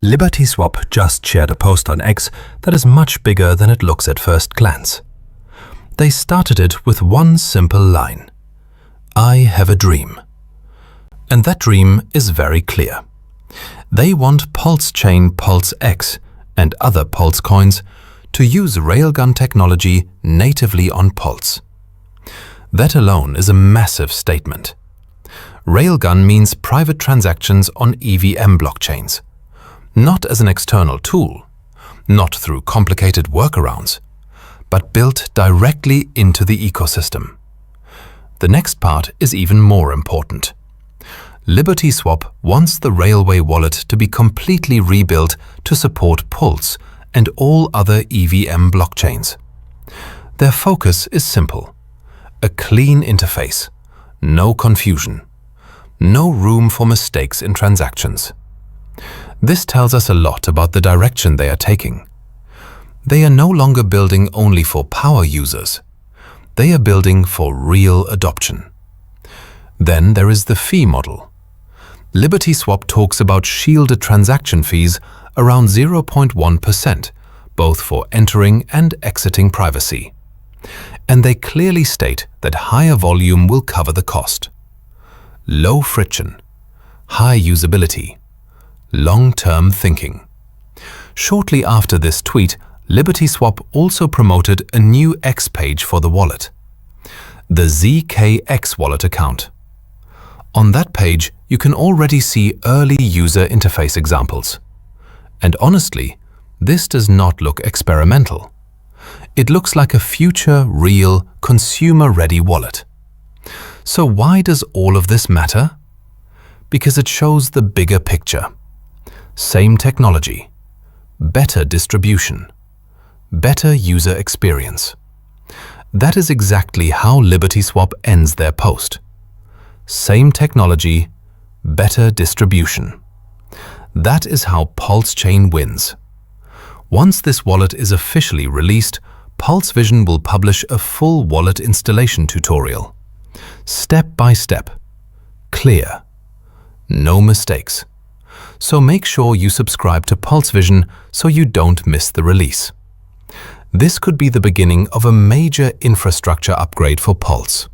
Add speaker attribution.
Speaker 1: LibertySwap just shared a post on X that is much bigger than it looks at first glance. They started it with one simple line: "I have a dream." And that dream is very clear. They want PulseChain PulseX and other Pulse coins to use Railgun technology natively on Pulse. That alone is a massive statement. Railgun means private transactions on EVM blockchains, not as an external tool, not through complicated workarounds, but built directly into the ecosystem. The next part is even more important. LibertySwap wants the Railway wallet to be completely rebuilt to support Pulse and all other EVM blockchains. Their focus is simple: a clean interface, no confusion, no room for mistakes in transactions. This tells us a lot about the direction they are taking. They are no longer building only for power users. They are building for real adoption. Then there is the fee model. LibertySwap talks about shielded transaction fees around 0.1%, both for entering and exiting privacy. And they clearly state that higher volume will cover the cost. Low friction, high usability, long-term thinking. Shortly after this tweet, LibertySwap also promoted a new X page for the wallet, the ZKX wallet account. On that page, you can already see early user interface examples. And honestly, this does not look experimental. It looks like a future, real, consumer-ready wallet. So why does all of this matter? Because it shows the bigger picture. Same technology, better distribution, better user experience. That is exactly how LibertySwap ends their post. Same technology, better distribution. That is how PulseChain wins. Once this wallet is officially released, PulseVision will publish a full wallet installation tutorial. Step by step. Clear. No mistakes. So make sure you subscribe to PulseVision so you don't miss the release. This could be the beginning of a major infrastructure upgrade for Pulse.